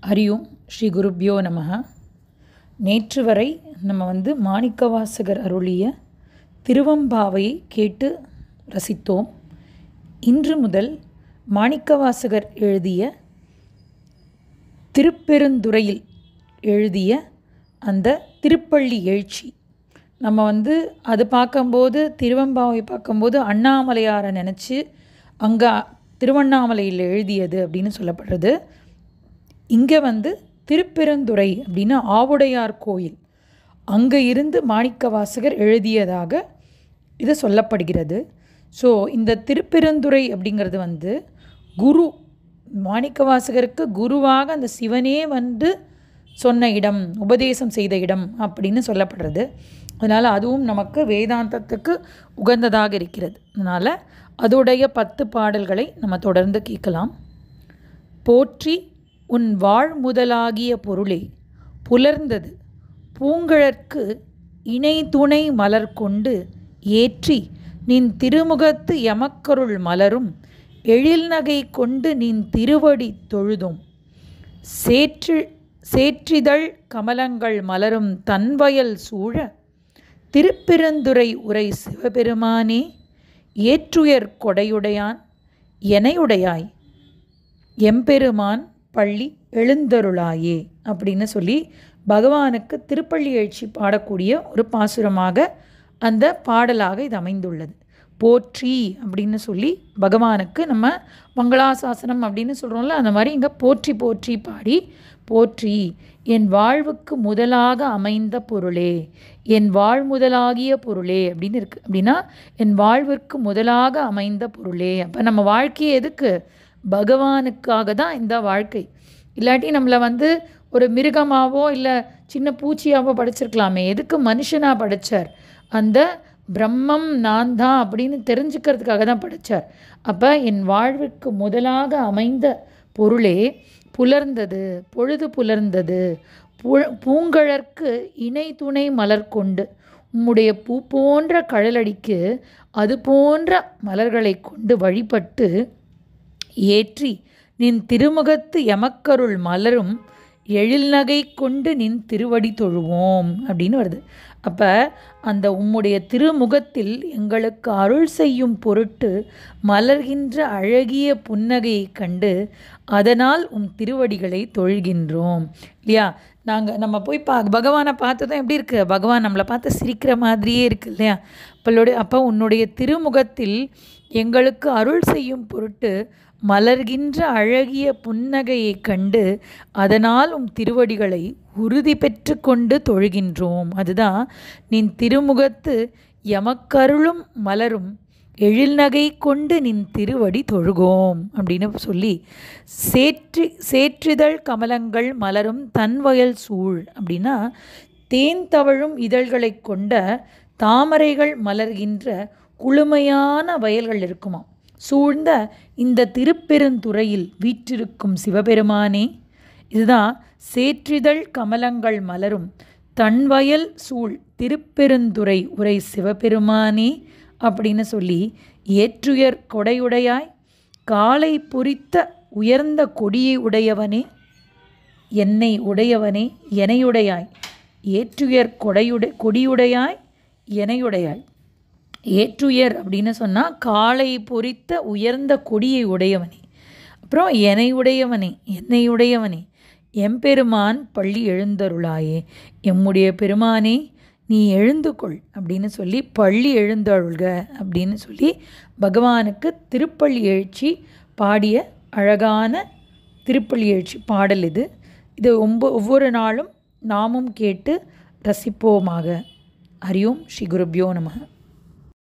ஹரியோம் ஸ்ரீ குருப்யோ நமஹ. நேற்று வரை நம்ம மாணிக்கவாசகர் அருளிய திருவம்பாவையை கேட்டு ரசித்தோம். இன்று முதல் மாணிக்கவாசகர் எழுதிய திருப்பெருந்துறையில் எழுதிய அந்த திருப்பள்ளி எழுச்சி நம்ம அது பார்க்கும்போது, திருவம்பாவை பார்க்கும்போது அண்ணாமலையாரை நினச்சி அங்கே திருவண்ணாமலையில் எழுதியது அப்படின்னு சொல்லப்படுறது. இங்கே திருப்பெருந்துறை அப்படின்னா ஆவுடையார் கோயில், அங்கே இருந்து மாணிக்கவாசகர் எழுதியதாக இது சொல்லப்படுகிறது. ஸோ இந்த திருப்பெருந்துறை அப்படிங்கிறது குரு மாணிக்கவாசகருக்கு குருவாக அந்த சிவனே சொன்ன இடம், உபதேசம் செய்த இடம் அப்படின்னு சொல்லப்படுறது. அதனால் அதுவும் நமக்கு வேதாந்தத்துக்கு உகந்ததாக இருக்கிறது. அதனால் அதோடைய 10 பாடல்களை நம்ம தொடர்ந்து கேட்கலாம். போற்றி உன் வாழ் முதலாகிய பொருளே புலர்ந்தது பூங்கழற்கு இணை துணை மலர் கொண்டு ஏற்றி நின் திருமுகத்து எமக்கருள் மலரும் எழில்நகை கொண்டு நின் திருவடி தொழுதும் சேற்றிதழ் கமலங்கள் மலரும் தன்வயல் சூழ திருப்பெருந்துறை உரை சிவபெருமானே ஏற்றுயர் கொடையுடையான் எனையுடையாய் எம்பெருமான் பள்ளி எழுந்தருளாயே அப்படின்னு சொல்லி பகவானுக்கு திருப்பள்ளி எழுச்சி பாடக்கூடிய ஒரு பாசுரமாக அந்த பாடலாக இது அமைந்துள்ளது. போற்றி அப்படின்னு சொல்லி பகவானுக்கு நம்ம மங்களாசாசனம் அப்படின்னு சொல்கிறோம்ல, அந்த மாதிரி இங்கே போற்றி போற்றி பாடி, போற்றி என் வாழ்வுக்கு முதலாக அமைந்த பொருளே, என் வாழ் முதலாகிய பொருளே அப்படின்னு இருக்குது. அப்படின்னா என் வாழ்விற்கு முதலாக அமைந்த பொருளே. அப்போ நம்ம வாழ்க்கையே எதுக்கு? பகவானுக்காக தான் இந்த வாழ்க்கை. இல்லாட்டி நம்மளை ஒரு மிருகமாகவோ இல்லை சின்ன பூச்சியாகவோ படைச்சிருக்கலாமே, எதுக்கு மனுஷனாக படைச்சார்? அந்த பிரம்மம் நான் தான் அப்படின்னு தெரிஞ்சுக்கிறதுக்காக தான் படைச்சார். அப்போ என் வாழ்வுக்கு முதலாக அமைந்த பொருளே புலர்ந்தது, பொழுது புலர்ந்தது பூங்கழற்கு இணை துணை மலர் கொண்டு, உம்முடைய பூ போன்ற கழலடிக்கு அது போன்ற மலர்களை கொண்டு வழிபட்டு ஏற்றி நின் திருமுகத்து எமக்கருள் மலரும் எழில்நகை கொண்டு நின் திருவடி தொழுவோம் அப்படின்னு வருது. அப்போ அந்த உம்முடைய திருமுகத்தில் எங்களுக்கு அருள் செய்யும் பொருட்டு மலர்கின்ற அழகிய புன்னகையை கண்டு அதனால் உம் திருவடிகளை தொழுகின்றோம் இல்லையா. நம்ம போய் பகவானை பார்த்ததும் எப்படி இருக்குது? பகவான் நம்மளை பார்த்து சிரிக்கிற மாதிரியே இருக்குது இல்லையா. அப்போ உன்னுடைய திருமுகத்தில் எங்களுக்கு அருள் செய்யும் பொருட்டு மலர்கின்ற அழகிய புன்னகையை கண்டு அதனால் உம் திருவடிகளை உறுதி பெற்று கொண்டு தொழுகின்றோம். அதுதான் நின் திருமுகத்து எமக்கருளும் மலரும் எழில்நகை கொண்டு நின் திருவடி தொழுகோம் அப்படின்னு சொல்லி சேற்றிதழ் கமலங்கள் மலரும் தன்வயல் சூழ் அப்படின்னா தேன் தவழும் இதழ்களை கொண்ட தாமரைகள் மலர்கின்ற குளுமையான வயல்கள் இருக்குமா சூழ்ந்த இந்த திருப்பெருந்துறையில் வீற்றிருக்கும் சிவபெருமானே. இதுதான் சேற்றிதழ் கமலங்கள் மலரும் தன்வயல் சூழ் திருப்பெருந்துறை உரை சிவபெருமானே அப்படின்னு சொல்லி ஏற்றுயர் கொடையுடையாய் காலை பொறித்த உயர்ந்த கொடியை உடையவனே, என்னை உடையவனே, எனையுடையாய் ஏற்றுயர் கொடியுடையாய் எனையுடையாய். ஏற்றுயர் அப்படின்னு சொன்னால் காலை பொறித்த உயர்ந்த கொடியை உடையவனே, அப்புறம் எனையுடையவனே, என்னையுடையவனே, எம்பெருமான் பள்ளி எழுந்தருளாயே, எம்முடைய பெருமானே நீ எழுந்துகொள் அப்படின்னு சொல்லி பள்ளி எழுந்தருள்க அப்படின்னு சொல்லி பகவானுக்கு திருப்பள்ளி எழுச்சி பாடிய அழகான திருப்பள்ளி எழுச்சி பாடல் இது. ஒவ்வொரு நாளும் நாமும் கேட்டு ரசிப்போமாக. ஹரியோம் ஸ்ரீ குருப்யோ நமஹ.